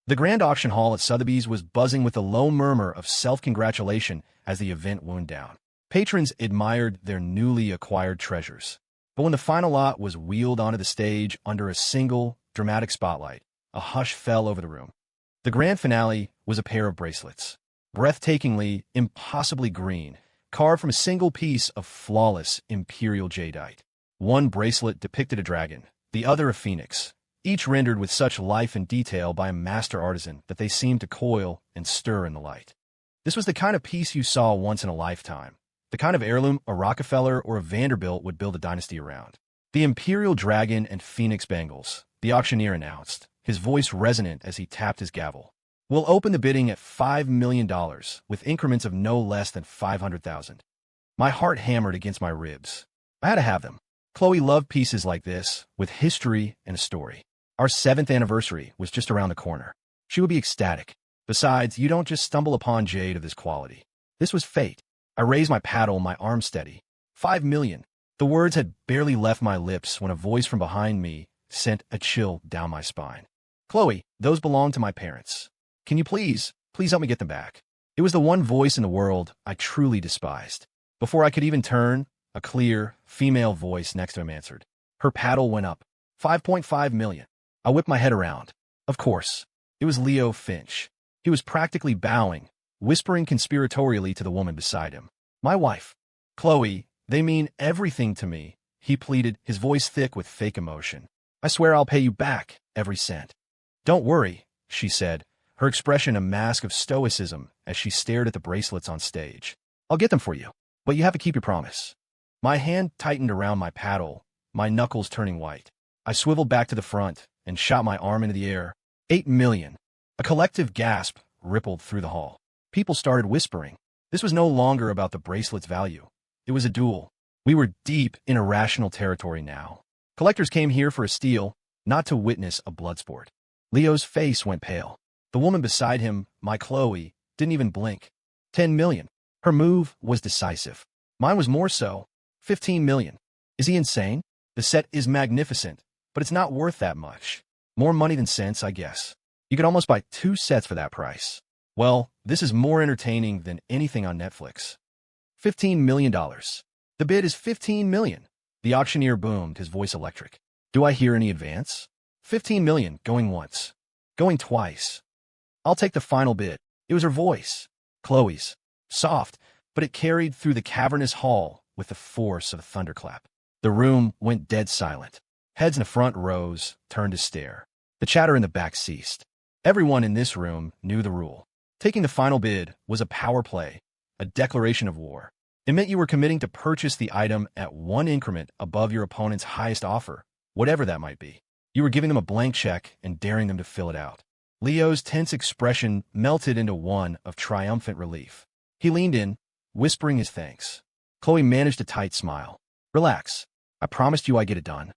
The grand auction hall at Sotheby's was buzzing with a low murmur of self-congratulation as the event wound down. Patrons admired their newly acquired treasures. But when the final lot was wheeled onto the stage under a single, dramatic spotlight, a hush fell over the room. The grand finale was a pair of bracelets, breathtakingly, impossibly green, carved from a single piece of flawless imperial jadeite. One bracelet depicted a dragon, the other a phoenix, each rendered with such life and detail by a master artisan that they seemed to coil and stir in the light. This was the kind of piece you saw once in a lifetime, the kind of heirloom a Rockefeller or a Vanderbilt would build a dynasty around. The imperial dragon and phoenix bangles, the auctioneer announced, his voice resonant as he tapped his gavel. We'll open the bidding at $5 million, with increments of no less than $500,000. My heart hammered against my ribs. I had to have them. Chloe loved pieces like this, with history and a story. Our 7th anniversary was just around the corner. She would be ecstatic. Besides, you don't just stumble upon jade of this quality. This was fate. I raised my paddle, my arm steady. $5 million. The words had barely left my lips when a voice from behind me sent a chill down my spine. Chloe, those belong to my parents. Can you please help me get them back? It was the one voice in the world I truly despised. Before I could even turn, a clear, female voice next to him answered. Her paddle went up. 5.5 million. I whipped my head around. Of course. It was Leo Finch. He was practically bowing, whispering conspiratorially to the woman beside him. My wife. Chloe, they mean everything to me, he pleaded, his voice thick with fake emotion. I swear I'll pay you back, every cent. Don't worry, she said, her expression a mask of stoicism as she stared at the bracelets on stage. I'll get them for you, but you have to keep your promise. My hand tightened around my paddle, my knuckles turning white. I swiveled back to the front and shot my arm into the air. 8 million. A collective gasp rippled through the hall. People started whispering. This was no longer about the bracelet's value. It was a duel. We were deep in irrational territory now. Collectors came here for a steal, not to witness a blood sport. Leo's face went pale. The woman beside him, my Chloe, didn't even blink. 10 million. Her move was decisive. Mine was more so. 15 million. Is he insane? The set is magnificent, but it's not worth that much. More money than sense, I guess. You could almost buy 2 sets for that price. Well, this is more entertaining than anything on Netflix. $15 million. The bid is 15 million. The auctioneer boomed, his voice electric. Do I hear any advance? 15 million, going once. Going twice. I'll take the final bid. It was her voice. Chloe's. Soft, but it carried through the cavernous hall with the force of a thunderclap. The room went dead silent. Heads in the front rows turned to stare. The chatter in the back ceased. Everyone in this room knew the rule. Taking the final bid was a power play, a declaration of war. It meant you were committing to purchase the item at 1 increment above your opponent's highest offer, whatever that might be. You were giving them a blank check and daring them to fill it out. Leo's tense expression melted into one of triumphant relief. He leaned in, whispering his thanks. Chloe managed a tight smile. Relax. I promised you I'd get it done.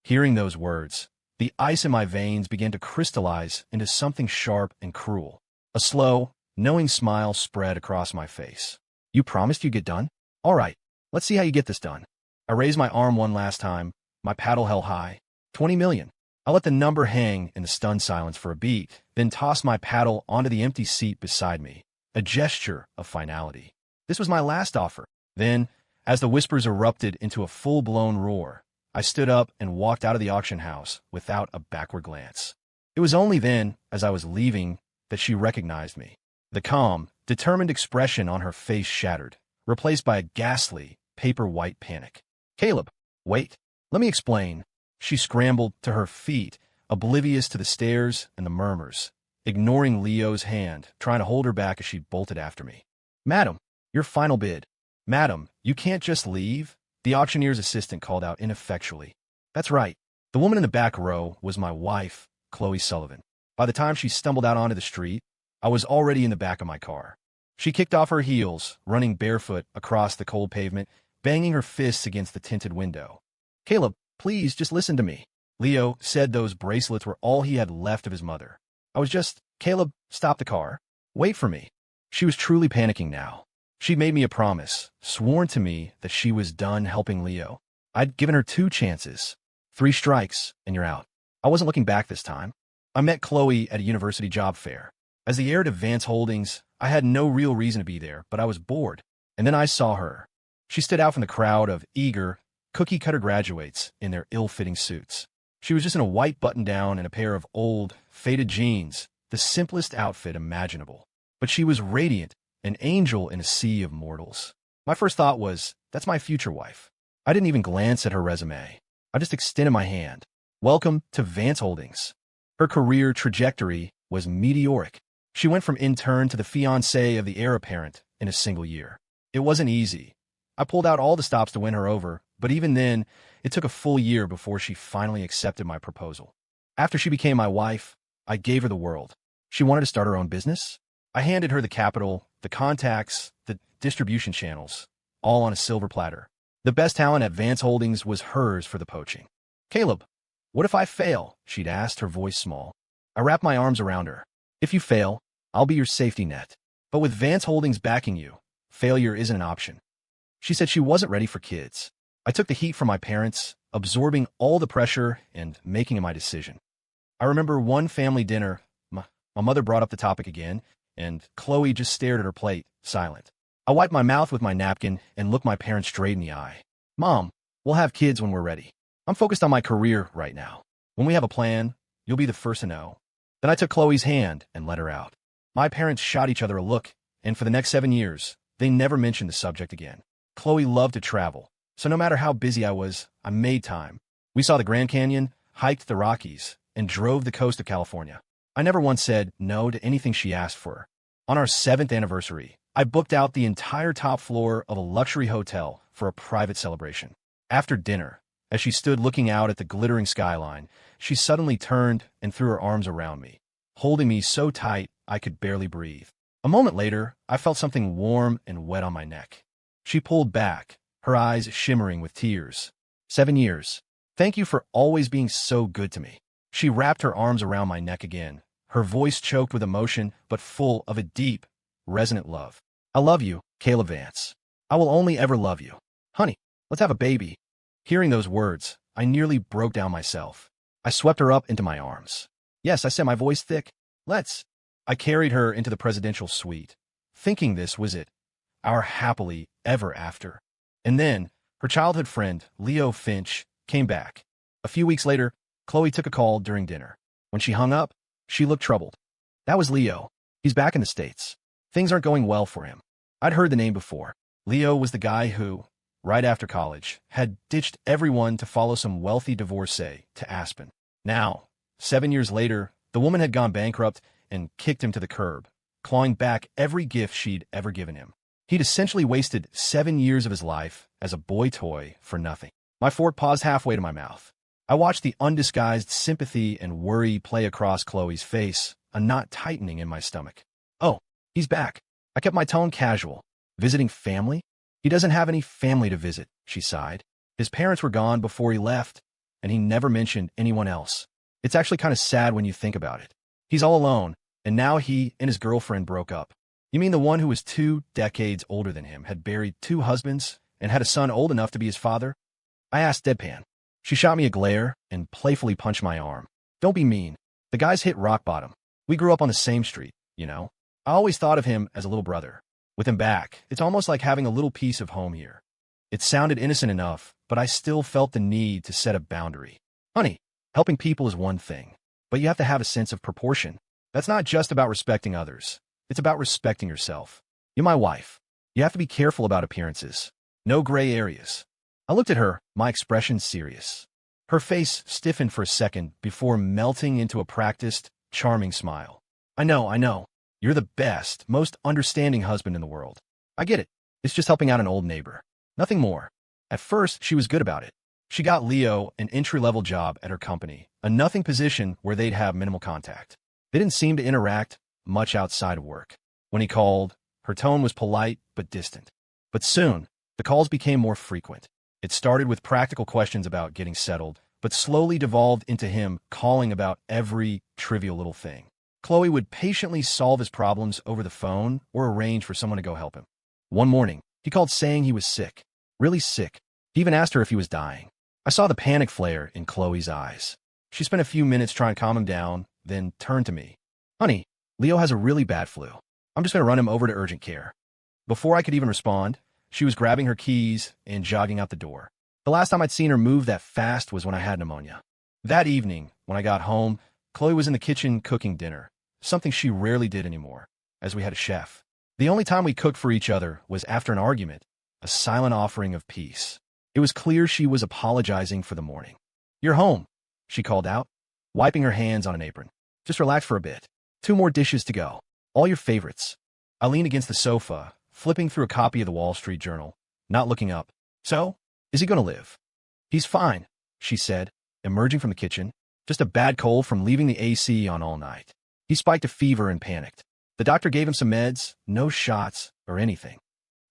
Hearing those words, the ice in my veins began to crystallize into something sharp and cruel. A slow, knowing smile spread across my face. You promised you'd get done? All right, let's see how you get this done. I raised my arm one last time, my paddle held high. 20 million. I let the number hang in the stunned silence for a beat, then tossed my paddle onto the empty seat beside me, a gesture of finality. This was my last offer. Then, as the whispers erupted into a full-blown roar, I stood up and walked out of the auction house without a backward glance. It was only then, as I was leaving, that she recognized me. The calm, determined expression on her face shattered, replaced by a ghastly, paper-white panic. Caleb, wait. Let me explain. She scrambled to her feet, oblivious to the stares and the murmurs, ignoring Leo's hand, trying to hold her back as she bolted after me. Madam, your final bid. Madam, you can't just leave, the auctioneer's assistant called out ineffectually. That's right. The woman in the back row was my wife, Chloe Sullivan. By the time she stumbled out onto the street, I was already in the back of my car. She kicked off her heels, running barefoot across the cold pavement, banging her fists against the tinted window. Caleb, please just listen to me. Leo said those bracelets were all he had left of his mother. Caleb, stop the car. Wait for me. She was truly panicking now. She'd made me a promise, sworn to me that she was done helping Leo. I'd given her 2 chances. 3 strikes, and you're out. I wasn't looking back this time. I met Chloe at a university job fair. As the heir to Vance Holdings, I had no real reason to be there, but I was bored. And then I saw her. She stood out from the crowd of eager, cookie-cutter graduates in their ill-fitting suits. She was just in a white button-down and a pair of old, faded jeans, the simplest outfit imaginable. But she was radiant, an angel in a sea of mortals. My first thought was, that's my future wife. I didn't even glance at her resume. I just extended my hand. Welcome to Vance Holdings. Her career trajectory was meteoric. She went from intern to the fiancée of the heir apparent in a single year. It wasn't easy. I pulled out all the stops to win her over, but even then, it took a full year before she finally accepted my proposal. After she became my wife, I gave her the world. She wanted to start her own business. I handed her the capital, the contacts, the distribution channels, all on a silver platter. The best talent at Vance Holdings was hers for the poaching. Caleb, what if I fail? She'd asked, her voice small. I wrapped my arms around her. If you fail, I'll be your safety net. But with Vance Holdings backing you, failure isn't an option. She said she wasn't ready for kids. I took the heat from my parents, absorbing all the pressure and making my decision. I remember one family dinner, my mother brought up the topic again, and Chloe just stared at her plate, silent. I wiped my mouth with my napkin and looked my parents straight in the eye. Mom, we'll have kids when we're ready. I'm focused on my career right now. When we have a plan, you'll be the first to know. Then I took Chloe's hand and let her out. My parents shot each other a look, and for the next 7 years, they never mentioned the subject again. Chloe loved to travel, so no matter how busy I was, I made time. We saw the Grand Canyon, hiked the Rockies, and drove the coast of California. I never once said no to anything she asked for. On our 7th anniversary, I booked out the entire top floor of a luxury hotel for a private celebration. After dinner, as she stood looking out at the glittering skyline, she suddenly turned and threw her arms around me, holding me so tight I could barely breathe. A moment later, I felt something warm and wet on my neck. She pulled back, her eyes shimmering with tears. 7 years. Thank you for always being so good to me. She wrapped her arms around my neck again, her voice choked with emotion but full of a deep, resonant love. I love you, Caleb Vance. I will only ever love you. Honey, let's have a baby. Hearing those words, I nearly broke down myself. I swept her up into my arms. Yes, I said, my voice thick. Let's. I carried her into the presidential suite, thinking this was it, our happily ever after. And then, her childhood friend, Leo Finch, came back. A few weeks later, Chloe took a call during dinner. When she hung up, she looked troubled. That was Leo. He's back in the States. Things aren't going well for him. I'd heard the name before. Leo was the guy who, right after college, had ditched everyone to follow some wealthy divorcee to Aspen. Now, 7 years later, the woman had gone bankrupt and kicked him to the curb, clawing back every gift she'd ever given him. He'd essentially wasted 7 years of his life as a boy toy for nothing. My fork paused halfway to my mouth. I watched the undisguised sympathy and worry play across Chloe's face, a knot tightening in my stomach. Oh, he's back. I kept my tone casual. Visiting family? He doesn't have any family to visit, she sighed. His parents were gone before he left, and he never mentioned anyone else. It's actually kind of sad when you think about it. He's all alone, and now he and his girlfriend broke up. You mean the one who was 2 decades older than him had buried 2 husbands and had a son old enough to be his father? I asked deadpan. She shot me a glare and playfully punched my arm. Don't be mean. The guy's hit rock bottom. We grew up on the same street, you know. I always thought of him as a little brother. With him back, it's almost like having a little piece of home here. It sounded innocent enough, but I still felt the need to set a boundary. Honey, helping people is one thing, but you have to have a sense of proportion. That's not just about respecting others. It's about respecting yourself. You're my wife. You have to be careful about appearances. No gray areas. I looked at her, my expression serious. Her face stiffened for a second before melting into a practiced, charming smile. I know. You're the best, most understanding husband in the world. I get it. It's just helping out an old neighbor. Nothing more. At first, she was good about it. She got Leo an entry-level job at her company, a nothing position where they'd have minimal contact. They didn't seem to interact much outside of work. When he called, her tone was polite but distant. But soon, the calls became more frequent. It started with practical questions about getting settled, but slowly devolved into him calling about every trivial little thing. Chloe would patiently solve his problems over the phone or arrange for someone to go help him. One morning, he called saying he was sick. Really sick. He even asked her if he was dying. I saw the panic flare in Chloe's eyes. She spent a few minutes trying to calm him down, then turned to me. Honey, Leo has a really bad flu. I'm just going to run him over to urgent care. Before I could even respond, she was grabbing her keys and jogging out the door. The last time I'd seen her move that fast was when I had pneumonia. That evening, when I got home, Chloe was in the kitchen cooking dinner, something she rarely did anymore, as we had a chef. The only time we cooked for each other was after an argument, a silent offering of peace. It was clear she was apologizing for the morning. You're home, she called out, wiping her hands on an apron. Just relax for a bit. 2 more dishes to go. All your favorites. I leaned against the sofa, flipping through a copy of the Wall Street Journal, not looking up. So, is he going to live? He's fine, she said, emerging from the kitchen. Just a bad cold from leaving the AC on all night. He spiked a fever and panicked. The doctor gave him some meds, no shots or anything.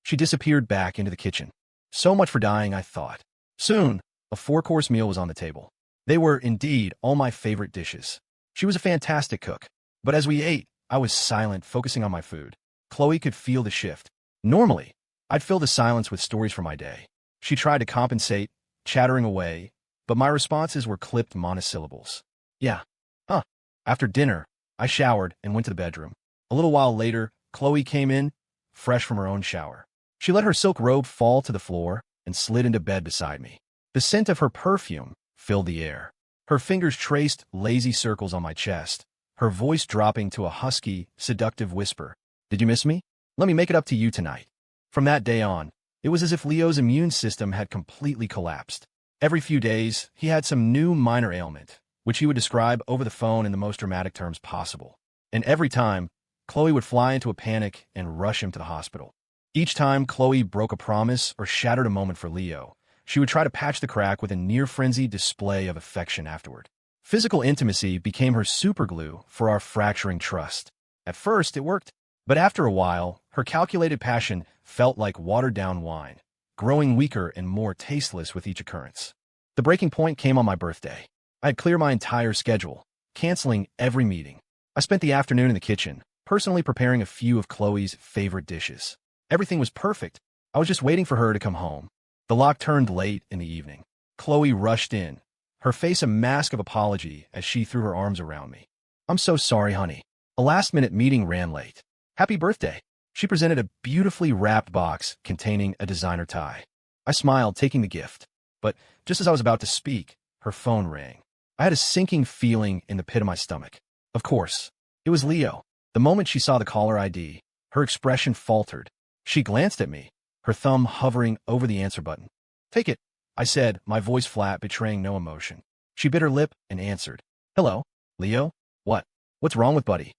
She disappeared back into the kitchen. So much for dying, I thought. Soon, a 4-course meal was on the table. They were, indeed, all my favorite dishes. She was a fantastic cook. But as we ate, I was silent, focusing on my food. Chloe could feel the shift. Normally, I'd fill the silence with stories from my day. She tried to compensate, chattering away, but my responses were clipped monosyllables. Yeah. Huh. After dinner, I showered and went to the bedroom. A little while later, Chloe came in, fresh from her own shower. She let her silk robe fall to the floor and slid into bed beside me. The scent of her perfume filled the air. Her fingers traced lazy circles on my chest, her voice dropping to a husky, seductive whisper. Did you miss me? Let me make it up to you tonight. From that day on, it was as if Leo's immune system had completely collapsed. Every few days, he had some new minor ailment, which he would describe over the phone in the most dramatic terms possible. And every time, Chloe would fly into a panic and rush him to the hospital. Each time Chloe broke a promise or shattered a moment for Leo, she would try to patch the crack with a near-frenzied display of affection afterward. Physical intimacy became her superglue for our fracturing trust. At first, it worked, but after a while, her calculated passion felt like watered-down wine, growing weaker and more tasteless with each occurrence. The breaking point came on my birthday. I had cleared my entire schedule, canceling every meeting. I spent the afternoon in the kitchen, personally preparing a few of Chloe's favorite dishes. Everything was perfect. I was just waiting for her to come home. The lock turned late in the evening. Chloe rushed in, her face a mask of apology as she threw her arms around me. I'm so sorry, honey. A last-minute meeting ran late. Happy birthday. She presented a beautifully wrapped box containing a designer tie. I smiled, taking the gift. But just as I was about to speak, her phone rang. I had a sinking feeling in the pit of my stomach. Of course, it was Leo. The moment she saw the caller ID, her expression faltered. She glanced at me, her thumb hovering over the answer button. Take it, I said, my voice flat, betraying no emotion. She bit her lip and answered. Hello, Leo? What? What's wrong with Buddy?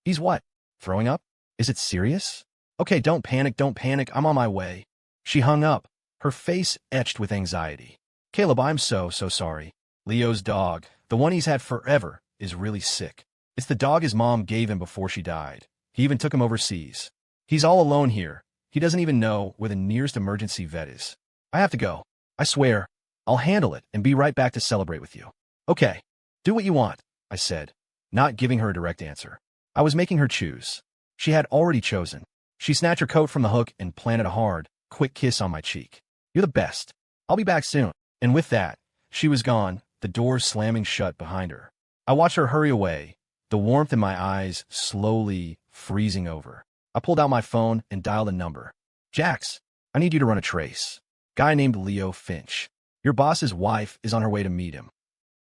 He's what? Throwing up? Is it serious? Okay, don't panic, I'm on my way. She hung up, her face etched with anxiety. Caleb, I'm so sorry. Leo's dog, the one he's had forever, is really sick. It's the dog his mom gave him before she died. He even took him overseas. He's all alone here. He doesn't even know where the nearest emergency vet is. I have to go. I swear, I'll handle it and be right back to celebrate with you. Okay, do what you want, I said, not giving her a direct answer. I was making her choose. She had already chosen. She snatched her coat from the hook and planted a hard, quick kiss on my cheek. You're the best. I'll be back soon. And with that, she was gone, the door slamming shut behind her. I watched her hurry away, the warmth in my eyes slowly freezing over. I pulled out my phone and dialed a number. Jax, I need you to run a trace. Guy named Leo Finch. Your boss's wife is on her way to meet him.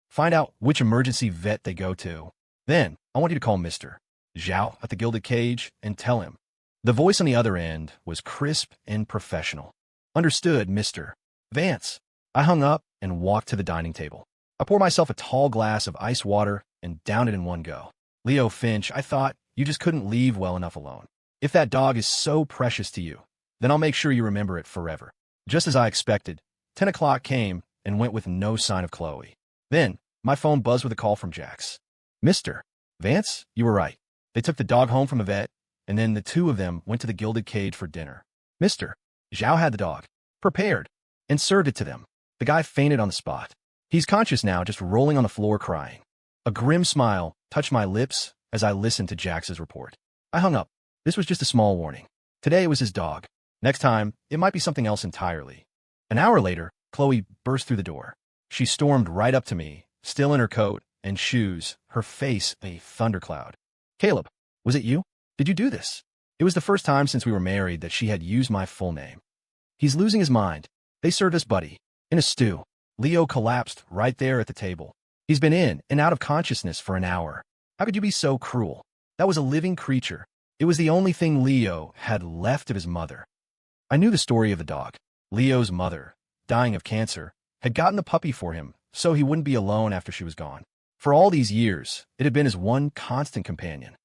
Find out which emergency vet they go to. Then, I want you to call Mr. Zhao at the Gilded Cage and tell him. The voice on the other end was crisp and professional. Understood, Mr. Vance. I hung up and walked to the dining table. I poured myself a tall glass of ice water and downed it in one go. Leo Finch, I thought you just couldn't leave well enough alone. If that dog is so precious to you, then I'll make sure you remember it forever. Just as I expected, 10 o'clock came and went with no sign of Chloe. Then, my phone buzzed with a call from Jax. Mr. Vance, you were right. They took the dog home from a vet, and then the two of them went to the Gilded Cage for dinner. Mr. Zhao had the dog, prepared, and served it to them. The guy fainted on the spot. He's conscious now, just rolling on the floor crying. A grim smile touched my lips as I listened to Jax's report. I hung up. This was just a small warning. Today it was his dog. Next time, it might be something else entirely. An hour later, Chloe burst through the door. She stormed right up to me, still in her coat and shoes, her face a thundercloud. Caleb, was it you? Did you do this? It was the first time since we were married that she had used my full name. He's losing his mind. They served us Buddy in a stew. Leo collapsed right there at the table. He's been in and out of consciousness for an hour. How could you be so cruel? That was a living creature. It was the only thing Leo had left of his mother. I knew the story of the dog. Leo's mother, dying of cancer, had gotten the puppy for him so he wouldn't be alone after she was gone. For all these years, it had been his one constant companion.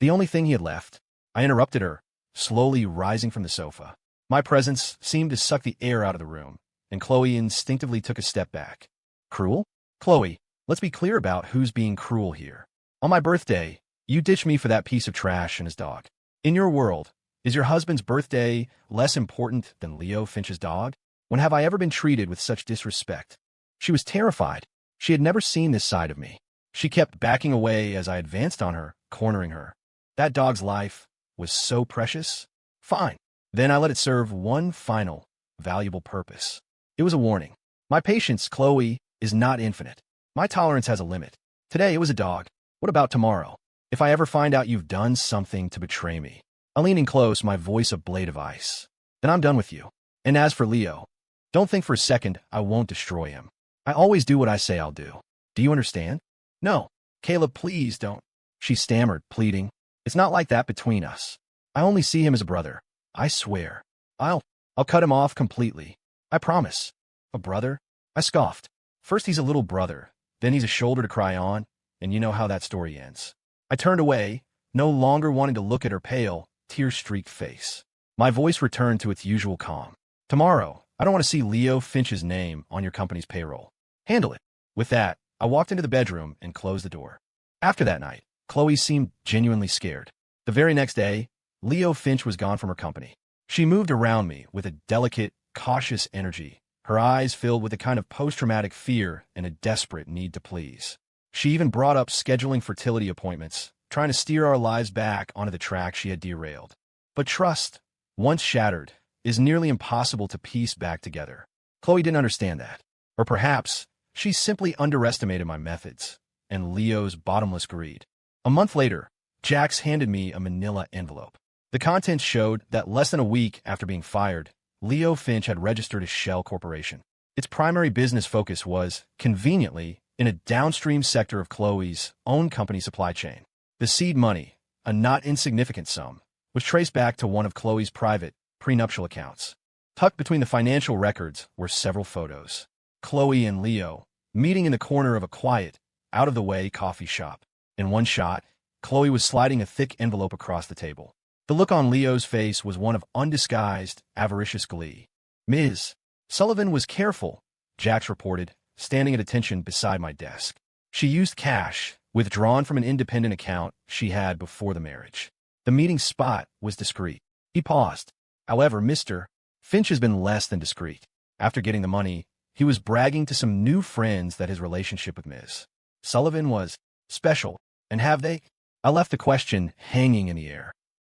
The only thing he had left. I interrupted her, slowly rising from the sofa. My presence seemed to suck the air out of the room, and Chloe instinctively took a step back. Cruel? Chloe, let's be clear about who's being cruel here. On my birthday, you ditched me for that piece of trash and his dog. In your world, is your husband's birthday less important than Leo Finch's dog? When have I ever been treated with such disrespect? She was terrified. She had never seen this side of me. She kept backing away as I advanced on her, cornering her. That dog's life was so precious. Fine. Then I let it serve one final, valuable purpose. It was a warning. My patience, Chloe, is not infinite. My tolerance has a limit. Today it was a dog. What about tomorrow? If I ever find out you've done something to betray me. I leaned in close, my voice a blade of ice. Then I'm done with you. And as for Leo, don't think for a second I won't destroy him. I always do what I say I'll do. Do you understand? No. Caleb, please don't. She stammered, pleading. It's not like that between us. I only see him as a brother. I swear. I'll cut him off completely. I promise. A brother? I scoffed. First he's a little brother, then he's a shoulder to cry on, and you know how that story ends. I turned away, no longer wanting to look at her pale, tear-streaked face. My voice returned to its usual calm. Tomorrow, I don't want to see Leo Finch's name on your company's payroll. Handle it. With that, I walked into the bedroom and closed the door. After that night, Chloe seemed genuinely scared. The very next day, Leo Finch was gone from her company. She moved around me with a delicate, cautious energy, her eyes filled with a kind of post-traumatic fear and a desperate need to please. She even brought up scheduling fertility appointments, trying to steer our lives back onto the track she had derailed. But trust, once shattered, is nearly impossible to piece back together. Chloe didn't understand that. Or perhaps, she simply underestimated my methods and Leo's bottomless greed. A month later, Jax handed me a manila envelope. The contents showed that less than a week after being fired, Leo Finch had registered a shell corporation. Its primary business focus was, conveniently, in a downstream sector of Chloe's own company supply chain. The seed money, a not insignificant sum, was traced back to one of Chloe's private, prenuptial accounts. Tucked between the financial records were several photos. Chloe and Leo, meeting in the corner of a quiet, out-of-the-way coffee shop. In one shot, Chloe was sliding a thick envelope across the table. The look on Leo's face was one of undisguised, avaricious glee. Ms. Sullivan was careful, Jax reported, standing at attention beside my desk. She used cash, withdrawn from an independent account she had before the marriage. The meeting spot was discreet. He paused. However, Mr. Finch has been less than discreet. After getting the money, he was bragging to some new friends that his relationship with Ms. Sullivan was special. And have they? I left the question hanging in the air.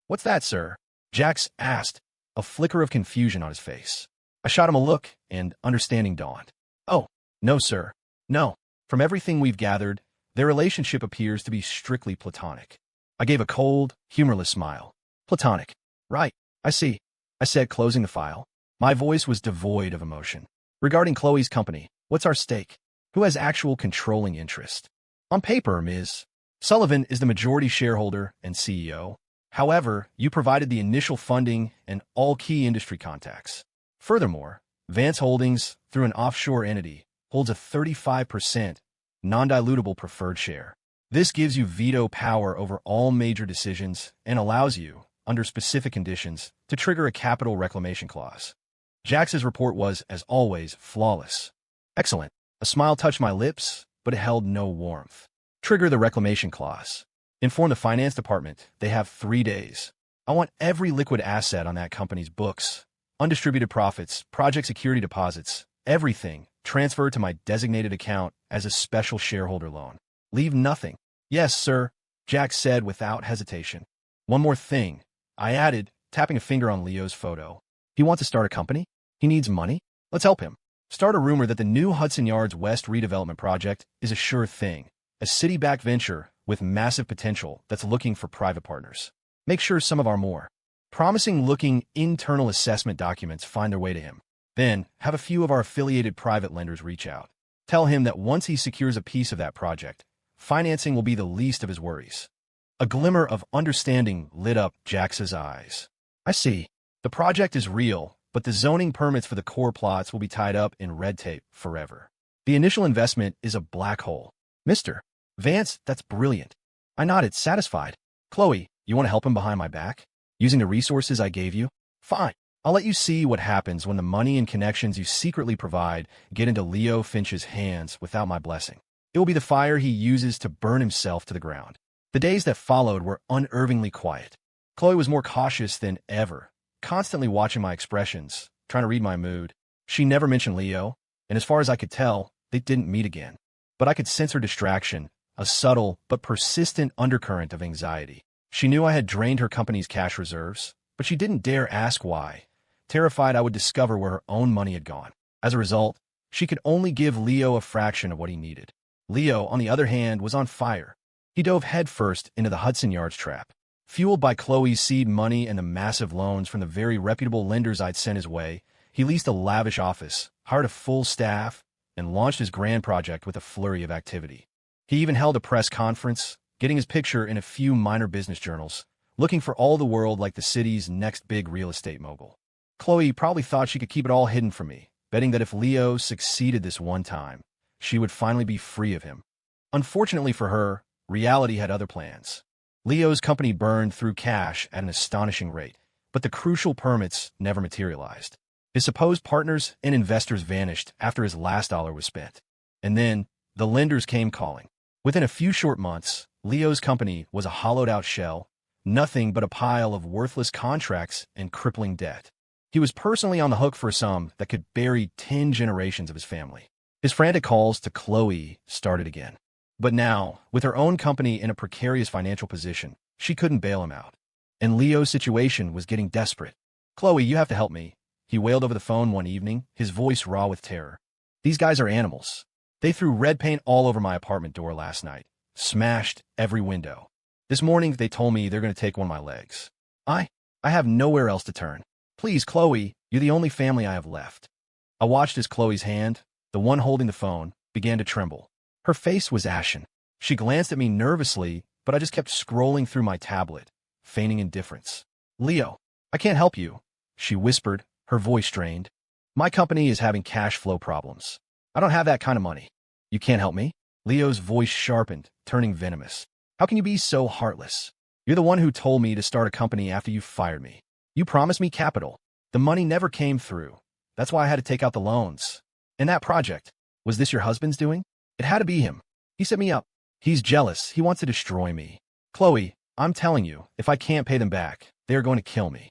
What's that, sir? Jax asked, a flicker of confusion on his face. I shot him a look, and understanding dawned. Oh, no, sir. No. From everything we've gathered, their relationship appears to be strictly platonic. I gave a cold, humorless smile. Platonic. Right. I see. I said, closing the file. My voice was devoid of emotion. Regarding Chloe's company, what's our stake? Who has actual controlling interest? On paper, Ms. Sullivan is the majority shareholder and CEO. However, you provided the initial funding and all key industry contacts. Furthermore, Vance Holdings, through an offshore entity, holds a 35% non-dilutable preferred share. This gives you veto power over all major decisions and allows you, under specific conditions, to trigger a capital reclamation clause. Jax's report was, as always, flawless. Excellent. A smile touched my lips, but it held no warmth. Trigger the reclamation clause. Inform the finance department they have 3 days. I want every liquid asset on that company's books, undistributed profits, project security deposits, everything transferred to my designated account as a special shareholder loan. Leave nothing. Yes, sir, Jax said without hesitation. One more thing, I added, tapping a finger on Leo's photo. He wants to start a company? He needs money? Let's help him. Start a rumor that the new Hudson Yards West redevelopment project is a sure thing. a city-backed venture with massive potential that's looking for private partners. Make sure some of our more promising-looking internal assessment documents find their way to him. Then, have a few of our affiliated private lenders reach out. Tell him that once he secures a piece of that project, financing will be the least of his worries. A glimmer of understanding lit up Jax's eyes. I see. The project is real, but the zoning permits for the core plots will be tied up in red tape forever. The initial investment is a black hole. Mr. Vance, that's brilliant. I nodded, satisfied. Chloe, you want to help him behind my back? Using the resources I gave you? Fine. I'll let you see what happens when the money and connections you secretly provide get into Leo Finch's hands without my blessing. It will be the fire he uses to burn himself to the ground. The days that followed were unnervingly quiet. Chloe was more cautious than ever, constantly watching my expressions, trying to read my mood. She never mentioned Leo, and as far as I could tell, they didn't meet again. But I could sense her distraction, a subtle but persistent undercurrent of anxiety. She knew I had drained her company's cash reserves, but she didn't dare ask why, terrified I would discover where her own money had gone. As a result, she could only give Leo a fraction of what he needed. Leo, on the other hand, was on fire. He dove headfirst into the Hudson Yards trap. Fueled by Chloe's seed money and the massive loans from the very reputable lenders I'd sent his way, he leased a lavish office, hired a full staff, and launched his grand project with a flurry of activity. He even held a press conference, getting his picture in a few minor business journals, looking for all the world like the city's next big real estate mogul. Chloe probably thought she could keep it all hidden from me, betting that if Leo succeeded this one time, she would finally be free of him. Unfortunately for her, reality had other plans. Leo's company burned through cash at an astonishing rate, but the crucial permits never materialized. His supposed partners and investors vanished after his last dollar was spent. And then, the lenders came calling. Within a few short months, Leo's company was a hollowed-out shell, nothing but a pile of worthless contracts and crippling debt. He was personally on the hook for a sum that could bury 10 generations of his family. His frantic calls to Chloe started again. But now, with her own company in a precarious financial position, she couldn't bail him out. And Leo's situation was getting desperate. Chloe, you have to help me, he wailed over the phone one evening, his voice raw with terror. These guys are animals. They threw red paint all over my apartment door last night, smashed every window. This morning, they told me they're going to take one of my legs. I have nowhere else to turn. Please, Chloe, you're the only family I have left. I watched as Chloe's hand, the one holding the phone, began to tremble. Her face was ashen. She glanced at me nervously, but I just kept scrolling through my tablet, feigning indifference. Leo, I can't help you, she whispered, her voice strained. My company is having cash flow problems. I don't have that kind of money. You can't help me? Leo's voice sharpened, turning venomous. How can you be so heartless? You're the one who told me to start a company after you fired me. You promised me capital. The money never came through. That's why I had to take out the loans. And that project, was this your husband's doing? It had to be him. He set me up. He's jealous. He wants to destroy me. Chloe, I'm telling you, if I can't pay them back, they are going to kill me.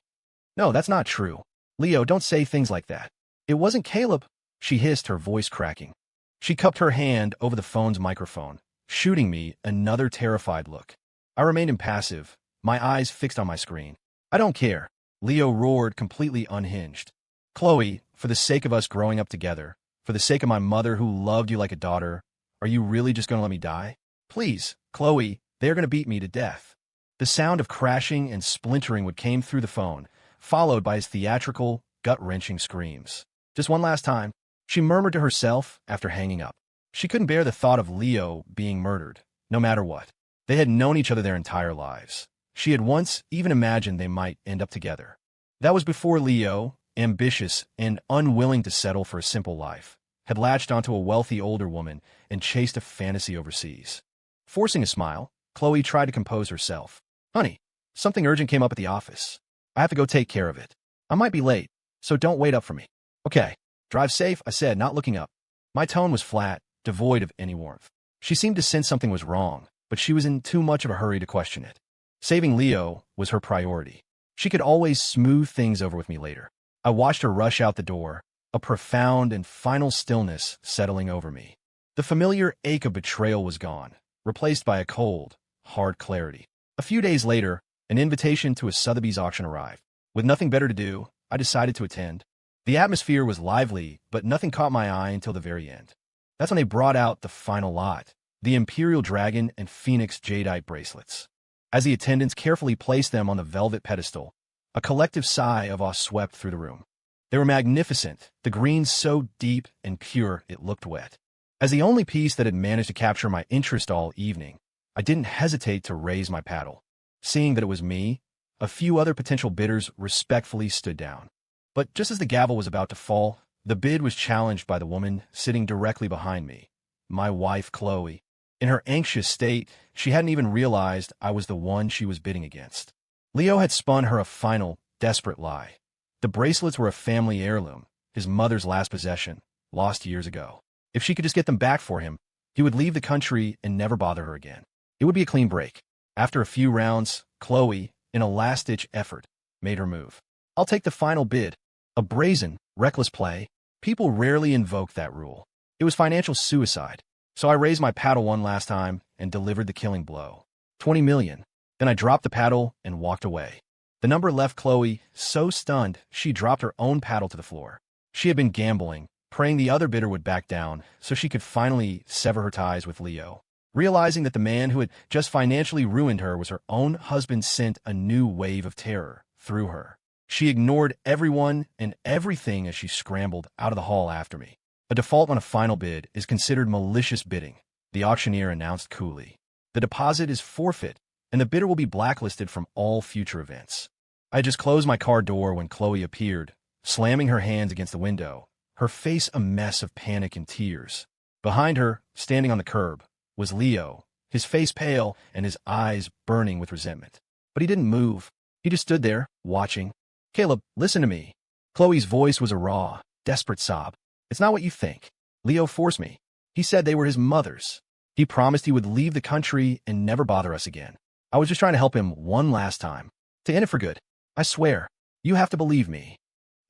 No, that's not true. Leo, don't say things like that. It wasn't Caleb, she hissed, her voice cracking. She cupped her hand over the phone's microphone, shooting me another terrified look. I remained impassive, my eyes fixed on my screen. I don't care, Leo roared, completely unhinged. Chloe, for the sake of us growing up together, for the sake of my mother who loved you like a daughter, are you really just going to let me die? Please, Chloe, they're going to beat me to death. The sound of crashing and splintering would came through the phone, followed by his theatrical, gut-wrenching screams. Just one last time, she murmured to herself after hanging up. She couldn't bear the thought of Leo being murdered, no matter what. They had known each other their entire lives. She had once even imagined they might end up together. That was before Leo, ambitious and unwilling to settle for a simple life, had latched onto a wealthy older woman and chased a fantasy overseas. Forcing a smile, Chloe tried to compose herself. Honey, something urgent came up at the office. I have to go take care of it. I might be late, so don't wait up for me. Okay, drive safe, I said, not looking up. My tone was flat, devoid of any warmth. She seemed to sense something was wrong, but she was in too much of a hurry to question it. Saving Leo was her priority. She could always smooth things over with me later. I watched her rush out the door, a profound and final stillness settling over me. The familiar ache of betrayal was gone, replaced by a cold, hard clarity. A few days later, an invitation to a Sotheby's auction arrived. With nothing better to do, I decided to attend. The atmosphere was lively, but nothing caught my eye until the very end. That's when they brought out the final lot, the Imperial Dragon and Phoenix Jadeite bracelets. As the attendants carefully placed them on the velvet pedestal, a collective sigh of awe swept through the room. They were magnificent, the green so deep and pure it looked wet. As the only piece that had managed to capture my interest all evening, I didn't hesitate to raise my paddle. Seeing that it was me, a few other potential bidders respectfully stood down. But just as the gavel was about to fall, the bid was challenged by the woman sitting directly behind me, my wife Chloe. In her anxious state, she hadn't even realized I was the one she was bidding against. Leo had spun her a final, desperate lie. The bracelets were a family heirloom, his mother's last possession, lost years ago. If she could just get them back for him, he would leave the country and never bother her again. It would be a clean break. After a few rounds, Chloe, in a last-ditch effort, made her move. I'll take the final bid. A brazen, reckless play. People rarely invoke that rule. It was financial suicide. So I raised my paddle one last time and delivered the killing blow. 20 million. Then I dropped the paddle and walked away. The number left Chloe so stunned she dropped her own paddle to the floor. She had been gambling, praying the other bidder would back down so she could finally sever her ties with Leo. Realizing that the man who had just financially ruined her was her own husband sent a new wave of terror through her. She ignored everyone and everything as she scrambled out of the hall after me. A default on a final bid is considered malicious bidding, the auctioneer announced coolly. The deposit is forfeit, and the bidder will be blacklisted from all future events. I had just closed my car door when Chloe appeared, slamming her hands against the window, her face a mess of panic and tears. Behind her, standing on the curb, was Leo, his face pale and his eyes burning with resentment. But he didn't move. He just stood there, watching. "Caleb, listen to me." Chloe's voice was a raw, desperate sob. "It's not what you think. Leo forced me. He said they were his mother's. He promised he would leave the country and never bother us again. I was just trying to help him one last time. To end it for good. I swear. You have to believe me.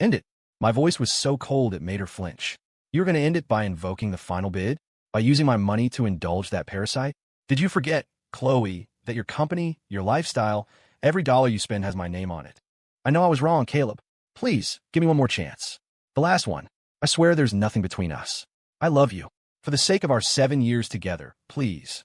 End it." My voice was so cold it made her flinch. "You're going to end it by invoking the final bid? By using my money to indulge that parasite? Did you forget, Chloe, that your company, your lifestyle, every dollar you spend has my name on it? I know I was wrong, Caleb. Please, give me one more chance. The last one. I swear there's nothing between us. I love you. For the sake of our 7 years together, please."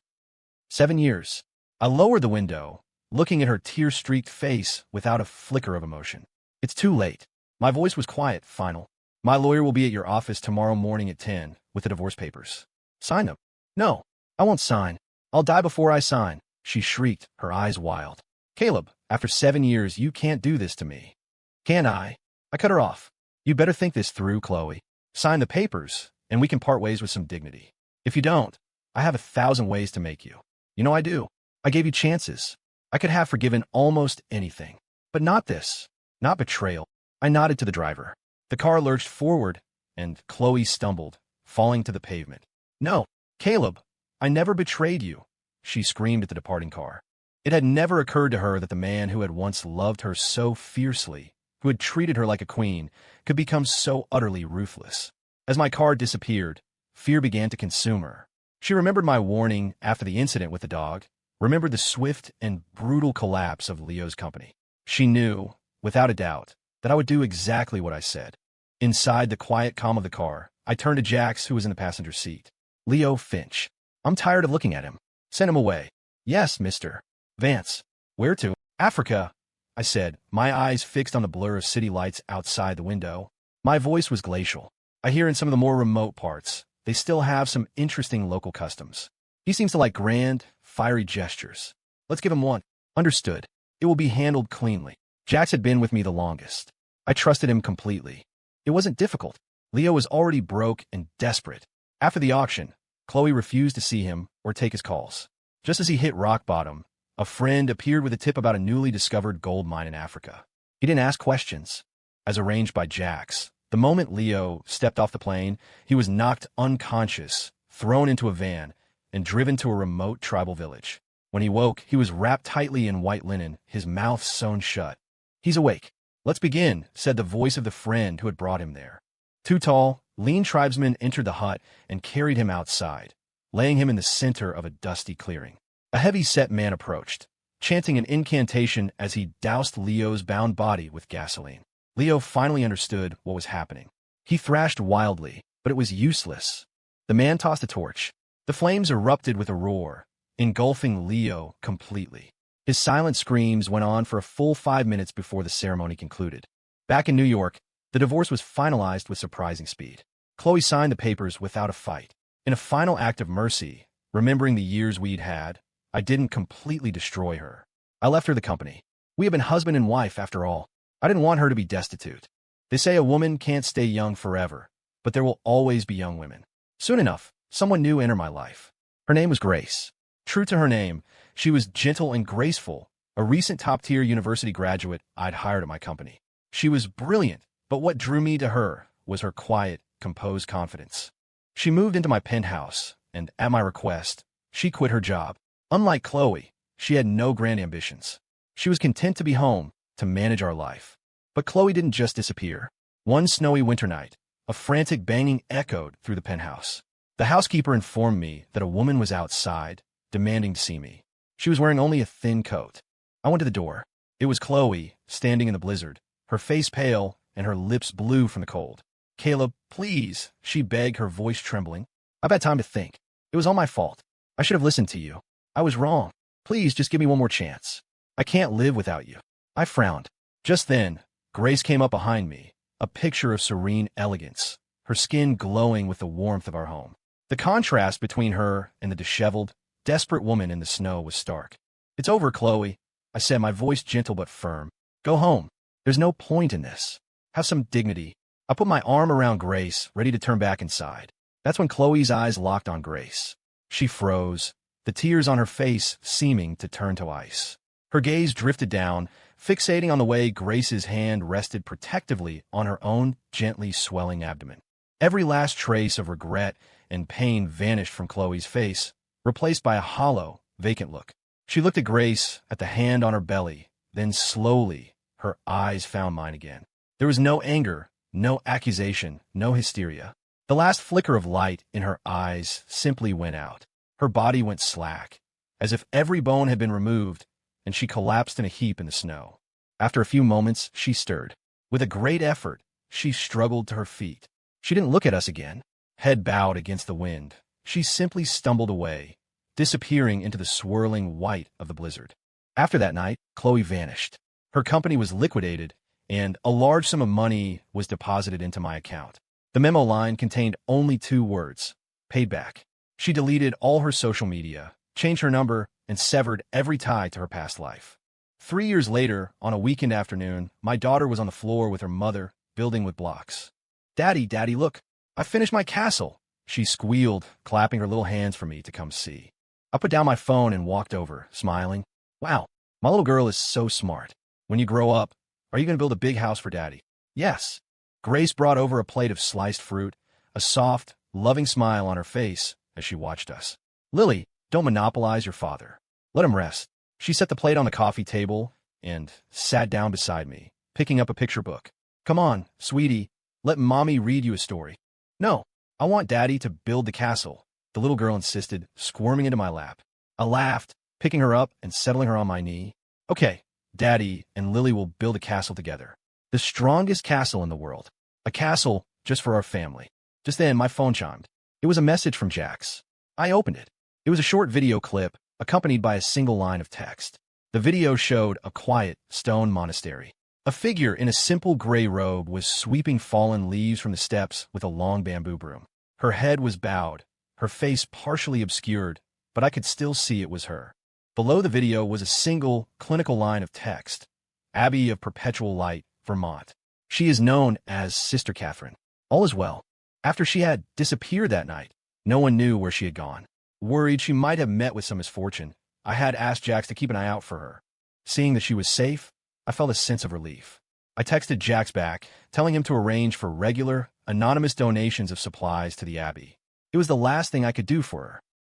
7 years. I lowered the window, looking at her tear-streaked face without a flicker of emotion. "It's too late." My voice was quiet, final. "My lawyer will be at your office tomorrow morning at 10 with the divorce papers. Sign them." "No, I won't sign. I'll die before I sign," she shrieked, her eyes wild. "Caleb, after 7 years, you can't do this to me." "Can I?" I cut her off. "You better think this through, Chloe. Sign the papers, and we can part ways with some dignity. If you don't, I have 1,000 ways to make you. You know I do. I gave you chances. I could have forgiven almost anything. But not this. Not betrayal." I nodded to the driver. The car lurched forward, and Chloe stumbled, falling to the pavement. "No, Caleb, I never betrayed you," she screamed at the departing car. It had never occurred to her that the man who had once loved her so fiercely, who had treated her like a queen, could become so utterly ruthless. As my car disappeared, fear began to consume her. She remembered my warning after the incident with the dog, remembered the swift and brutal collapse of Leo's company. She knew, without a doubt, that I would do exactly what I said. Inside the quiet calm of the car, I turned to Jax, who was in the passenger seat. "Leo Finch. I'm tired of looking at him. Send him away." "Yes, Mr. Vance." "Where to?" "Africa," I said, my eyes fixed on the blur of city lights outside the window. My voice was glacial. "I hear in some of the more remote parts, they still have some interesting local customs. He seems to like grand, fiery gestures. Let's give him one." "Understood. It will be handled cleanly." Jax had been with me the longest. I trusted him completely. It wasn't difficult. Leo was already broke and desperate. After the auction, Chloe refused to see him or take his calls. Just as he hit rock bottom, a friend appeared with a tip about a newly discovered gold mine in Africa. He didn't ask questions. As arranged by Jax, the moment Leo stepped off the plane, he was knocked unconscious, thrown into a van, and driven to a remote tribal village. When he woke, he was wrapped tightly in white linen, his mouth sewn shut. "He's awake. Let's begin," said the voice of the friend who had brought him there. Two tall, lean tribesmen entered the hut and carried him outside, laying him in the center of a dusty clearing. A heavy-set man approached, chanting an incantation as he doused Leo's bound body with gasoline. Leo finally understood what was happening. He thrashed wildly, but it was useless. The man tossed a torch. The flames erupted with a roar, engulfing Leo completely. His silent screams went on for a full 5 minutes before the ceremony concluded. Back in New York, the divorce was finalized with surprising speed. Chloe signed the papers without a fight. In a final act of mercy, remembering the years we'd had, I didn't completely destroy her. I left her the company. We had been husband and wife after all. I didn't want her to be destitute. They say a woman can't stay young forever, but there will always be young women. Soon enough, someone new entered my life. Her name was Grace. True to her name, she was gentle and graceful, a recent top-tier university graduate I'd hired at my company. She was brilliant, but what drew me to her was her quiet, composed confidence. She moved into my penthouse, and at my request, she quit her job. Unlike Chloe, she had no grand ambitions. She was content to be home, to manage our life. But Chloe didn't just disappear. One snowy winter night, a frantic banging echoed through the penthouse. The housekeeper informed me that a woman was outside, demanding to see me. She was wearing only a thin coat. I went to the door. It was Chloe, standing in the blizzard, her face pale and her lips blue from the cold. "Caleb, please," she begged, her voice trembling. "I've had time to think. It was all my fault. I should have listened to you. I was wrong. Please, just give me one more chance. I can't live without you." I frowned. Just then, Grace came up behind me, a picture of serene elegance, her skin glowing with the warmth of our home. The contrast between her and the disheveled, desperate woman in the snow was stark. "It's over, Chloe," I said, my voice gentle but firm. "Go home. There's no point in this. Have some dignity." I put my arm around Grace, ready to turn back inside. That's when Chloe's eyes locked on Grace. She froze, the tears on her face seeming to turn to ice. Her gaze drifted down, fixating on the way Grace's hand rested protectively on her own gently swelling abdomen. Every last trace of regret and pain vanished from Chloe's face, replaced by a hollow, vacant look. She looked at Grace, at the hand on her belly, then slowly, her eyes found mine again. There was no anger, no accusation, no hysteria. The last flicker of light in her eyes simply went out. Her body went slack, as if every bone had been removed, and she collapsed in a heap in the snow. After a few moments, she stirred. With a great effort, she struggled to her feet. She didn't look at us again. Head bowed against the wind, she simply stumbled away, disappearing into the swirling white of the blizzard. After that night, Chloe vanished. Her company was liquidated, and a large sum of money was deposited into my account. The memo line contained only 2 words: paid back. She deleted all her social media, changed her number, and severed every tie to her past life. 3 years later, on a weekend afternoon, my daughter was on the floor with her mother, building with blocks. Daddy, look, I finished my castle," she squealed, clapping her little hands for me to come see. I put down my phone and walked over, smiling. "Wow, my little girl is so smart. When you grow up, are you going to build a big house for Daddy?" "Yes." Grace brought over a plate of sliced fruit, a soft, loving smile on her face as she watched us. "Lily, don't monopolize your father. Let him rest." She set the plate on the coffee table and sat down beside me, picking up a picture book. "Come on, sweetie, let Mommy read you a story." "No, I want Daddy to build the castle," the little girl insisted, squirming into my lap. I laughed, picking her up and settling her on my knee. "Okay, Daddy and Lily will build a castle together. The strongest castle in the world. A castle just for our family." Just then, my phone chimed. It was a message from Jax. I opened it. It was a short video clip, accompanied by a single line of text. The video showed a quiet, stone monastery. A figure in a simple gray robe was sweeping fallen leaves from the steps with a long bamboo broom. Her head was bowed, her face partially obscured, but I could still see it was her. Below the video was a single, clinical line of text: Abbey of Perpetual Light, Vermont. She is known as Sister Catherine. All is well. After she had disappeared that night, no one knew where she had gone. Worried she might have met with some misfortune, I had asked Jax to keep an eye out for her. Seeing that she was safe, I felt a sense of relief. I texted Jax back, telling him to arrange for regular, anonymous donations of supplies to the Abbey. It was the last thing I could do for her.